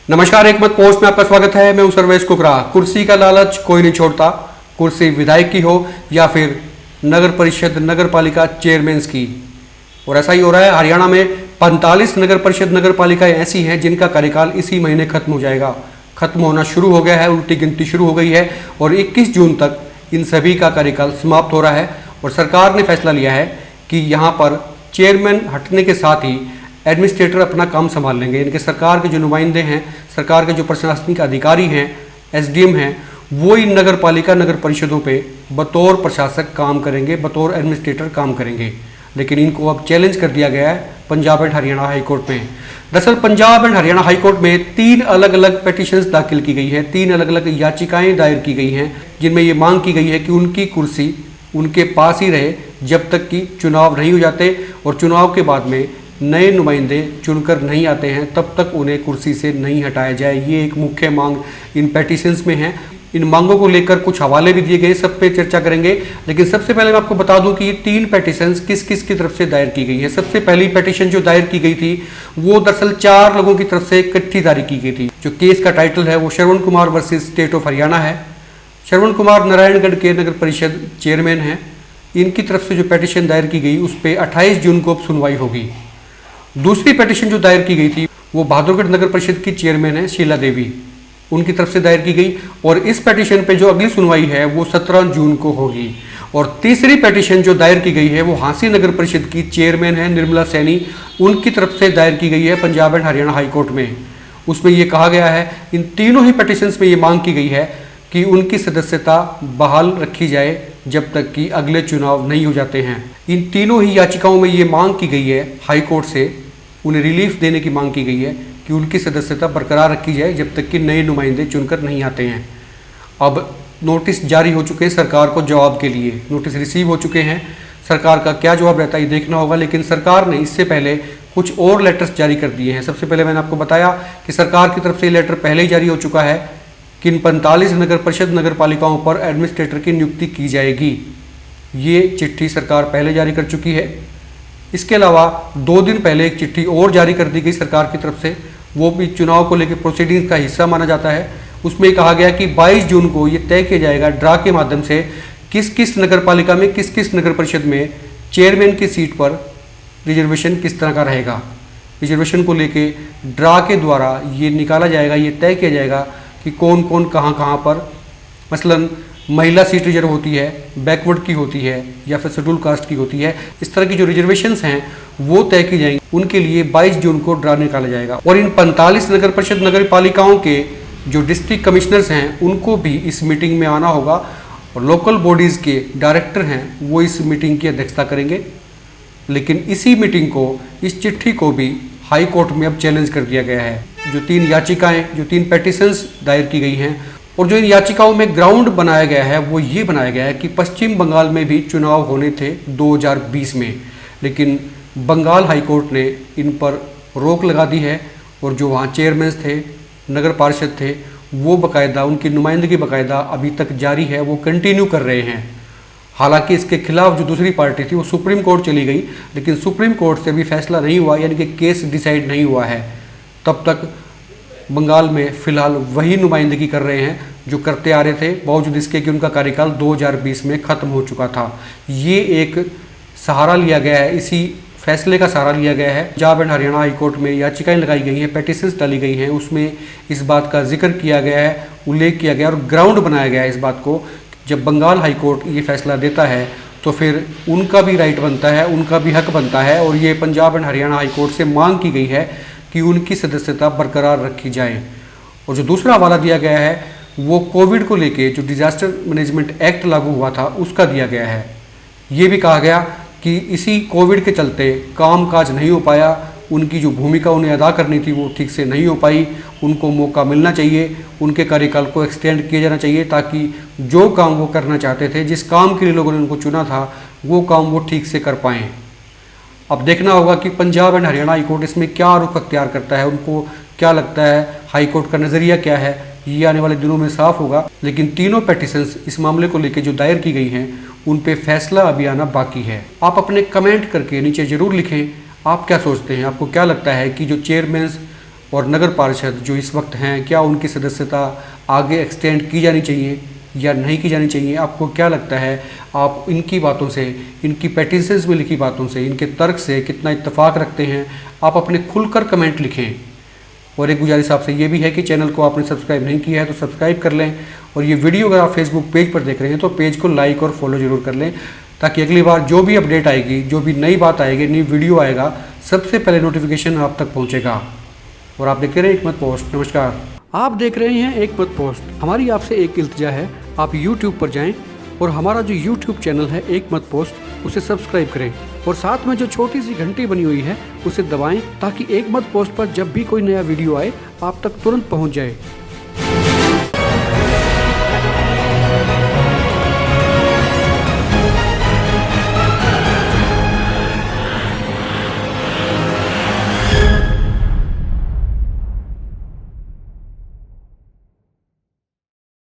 नमस्कार, एक मत पोस्ट में आपका स्वागत है। मैं हूं सर्वेश कुकरा। कुर्सी का लालच कोई नहीं छोड़ता, कुर्सी विधायक की हो या फिर नगर परिषद नगर पालिका चेयरमैन की। और ऐसा ही हो रहा है। हरियाणा में 45 नगर परिषद नगर पालिकाएं ऐसी हैं जिनका कार्यकाल इसी महीने खत्म हो जाएगा, खत्म होना शुरू हो गया है, उल्टी गिनती शुरू हो गई है और 21 जून तक इन सभी का कार्यकाल समाप्त हो रहा है। और सरकार ने फैसला लिया है कि यहाँ पर चेयरमैन हटने के साथ ही एडमिनिस्ट्रेटर अपना काम संभाल लेंगे। इनके सरकार के जो नुमाइंदे हैं, सरकार के जो प्रशासनिक अधिकारी हैं, एसडीएम हैं, वो इन नगर पालिका नगर परिषदों पे बतौर प्रशासक काम करेंगे, बतौर एडमिनिस्ट्रेटर काम करेंगे। लेकिन इनको अब चैलेंज कर दिया गया है Punjab and Haryana high court में। दरअसल Punjab and Haryana high court में 3 अलग अलग पिटीशंस दाखिल की गई हैं, 3 अलग अलग याचिकाएं दायर की गई हैं, जिनमें ये मांग की गई है कि उनकी कुर्सी उनके पास ही रहे जब तक कि चुनाव नहीं हो जाते और चुनाव के बाद में नए नुमाइंदे चुनकर नहीं आते हैं तब तक उन्हें कुर्सी से नहीं हटाया जाए। ये एक मुख्य मांग इन पेटिशंस में है। इन मांगों को लेकर कुछ हवाले भी दिए गए, सब पे चर्चा करेंगे। लेकिन सबसे पहले मैं आपको बता दूं कि ये 3 पेटिशंस किस किस की तरफ से दायर की गई है। सबसे पहली पेटिशन जो दायर की गई थी वो दरअसल 4 लोगों की तरफ से इकट्ठी दायर की गई थी। जो केस का टाइटल है वो Shravan Kumar versus state of Haryana है। श्रवण कुमार नारायणगढ़ के नगर परिषद चेयरमैन हैं। इनकी तरफ से जो पेटिशन दायर की गई उस पर 28 जून को अब सुनवाई होगी। दूसरी पेटिशन जो दायर की गई थी वो बहादुरगढ़ नगर परिषद की चेयरमैन है शीला देवी, उनकी तरफ से दायर की गई और इस पेटिशन पे जो अगली सुनवाई है वो 17 जून को होगी। और तीसरी पेटिशन जो दायर की गई है वो हांसी नगर परिषद की चेयरमैन है निर्मला सैनी, उनकी तरफ से दायर की गई है Punjab and Haryana high court में। उसमें ये कहा गया है, इन तीनों ही पेटिशंस में ये मांग की गई है कि उनकी सदस्यता बहाल रखी जाए जब तक कि अगले चुनाव नहीं हो जाते हैं। इन तीनों ही याचिकाओं में ये मांग की गई है हाई कोर्ट से, उन्हें रिलीफ देने की मांग की गई है कि उनकी सदस्यता बरकरार रखी जाए जब तक कि नए नुमाइंदे चुनकर नहीं आते हैं। अब नोटिस जारी हो चुके हैं सरकार को जवाब के लिए, नोटिस रिसीव हो चुके हैं। सरकार का क्या जवाब रहता है ये देखना होगा। लेकिन सरकार ने इससे पहले कुछ और लेटर्स जारी कर दिए हैं। सबसे पहले मैंने आपको बताया कि सरकार की तरफ से लेटर पहले ही जारी हो चुका है कि इन 45 नगर परिषद नगर पालिकाओं पर एडमिनिस्ट्रेटर की नियुक्ति की जाएगी। ये चिट्ठी सरकार पहले जारी कर चुकी है। इसके अलावा 2 दिन पहले एक चिट्ठी और जारी कर दी गई सरकार की तरफ से, वो भी चुनाव को लेकर प्रोसीडिंग्स का हिस्सा माना जाता है। उसमें कहा गया कि 22 जून को ये तय किया जाएगा ड्रा के माध्यम से किस किस नगर पालिका में, किस किस नगर परिषद में चेयरमैन की सीट पर रिजर्वेशन किस तरह का रहेगा। रिजर्वेशन को लेके ड्रा के द्वारा ये निकाला जाएगा, ये तय किया जाएगा कि कौन कौन कहाँ कहाँ पर, मसलन महिला सीट रिजर्व होती है, बैकवर्ड की होती है या फिर शेड्यूल कास्ट की होती है। इस तरह की जो रिजर्वेशंस हैं वो तय की जाएंगी। उनके लिए 22 जून को ड्रा निकाला जाएगा। और इन 45 नगर परिषद नगर पालिकाओं के जो डिस्ट्रिक्ट कमिश्नर्स हैं उनको भी इस मीटिंग में आना होगा और लोकल बॉडीज़ के डायरेक्टर हैं वो इस मीटिंग की अध्यक्षता करेंगे। लेकिन इसी मीटिंग को, इस चिट्ठी को भी हाई कोर्ट में अब चैलेंज कर दिया गया है। जो 3 याचिकाएँ, जो 3 पेटिशंस दायर की गई हैं और जो इन याचिकाओं में ग्राउंड बनाया गया है वो ये बनाया गया है कि पश्चिम बंगाल में भी चुनाव होने थे 2020 में, लेकिन बंगाल हाई कोर्ट ने इन पर रोक लगा दी है और जो वहाँ चेयरमैन थे, नगर पार्षद थे, वो बाकायदा, उनकी नुमाइंदगी बाकायदा अभी तक जारी है, वो कंटिन्यू कर रहे हैं। हालांकि इसके खिलाफ जो दूसरी पार्टी थी वो सुप्रीम कोर्ट चली गई, लेकिन सुप्रीम कोर्ट से भी फैसला नहीं हुआ, यानी कि केस डिसाइड नहीं हुआ है। तब तक बंगाल में फ़िलहाल वही नुमाइंदगी कर रहे हैं जो करते आ रहे थे, बावजूद इसके कि उनका कार्यकाल 2020 में ख़त्म हो चुका था। ये एक सहारा लिया गया है, इसी फैसले का सहारा लिया गया है। Punjab and Haryana high court में याचिकाएं लगाई गई हैं, पेटिशंस डाली गई हैं, उसमें इस बात का जिक्र किया गया है, उल्लेख किया गया और ग्राउंड बनाया गया है इस बात को। जब बंगाल हाई कोर्ट ये फैसला देता है तो फिर उनका भी राइट बनता है, उनका भी हक बनता है। और ये Punjab and Haryana high court से मांग की गई है कि उनकी सदस्यता बरकरार रखी जाए। और जो दूसरा हवाला दिया गया है वो कोविड को लेके जो डिजास्टर मैनेजमेंट एक्ट लागू हुआ था उसका दिया गया है। ये भी कहा गया कि इसी कोविड के चलते कामकाज नहीं हो पाया, उनकी जो भूमिका उन्हें अदा करनी थी वो ठीक से नहीं हो पाई, उनको मौका मिलना चाहिए, उनके कार्यकाल को एक्सटेंड किया जाना चाहिए ताकि जो काम वो करना चाहते थे, जिस काम के लिए लोगों ने उनको चुना था, वो काम वो ठीक से कर पाएँ। अब देखना होगा कि Punjab and Haryana high court इसमें क्या रुख अख्तियार करता है, उनको क्या लगता है, हाई कोर्ट का नज़रिया क्या है, ये आने वाले दिनों में साफ होगा। लेकिन तीनों पेटिशंस इस मामले को लेकर जो दायर की गई हैं उन पे फैसला अभी आना बाकी है। आप अपने कमेंट करके नीचे ज़रूर लिखें, आप क्या सोचते हैं, आपको क्या लगता है कि जो चेयरमैन और नगर पार्षद जो इस वक्त हैं, क्या उनकी सदस्यता आगे एक्सटेंड की जानी चाहिए या नहीं की जानी चाहिए? आपको क्या लगता है? आप इनकी बातों से, इनकी पेटिशंस में लिखी बातों से, इनके तर्क से कितना इत्तेफाक रखते हैं? आप अपने खुलकर कमेंट लिखें। और एक गुजारिश आपसे ये भी है कि चैनल को आपने सब्सक्राइब नहीं किया है तो सब्सक्राइब कर लें, और ये वीडियो अगर आप फेसबुक पेज पर देख रहे हैं तो पेज को लाइक और फॉलो जरूर कर लें, ताकि अगली बार जो भी अपडेट आएगी, जो भी नई बात आएगी, नई वीडियो आएगा, सबसे पहले नोटिफिकेशन आप तक पहुंचेगा। और आप देख रहे हैं एक मत पोस्ट। नमस्कार, आप देख रहे हैं एक मत पोस्ट। हमारी आपसे एक इल्तिजा है, आप YouTube पर जाएं और हमारा जो YouTube चैनल है एक मत पोस्ट, उसे सब्सक्राइब करें और साथ में जो छोटी सी घंटी बनी हुई है उसे दबाएं, ताकि एक मत पोस्ट पर जब भी कोई नया वीडियो आए आप तक तुरंत पहुंच जाए।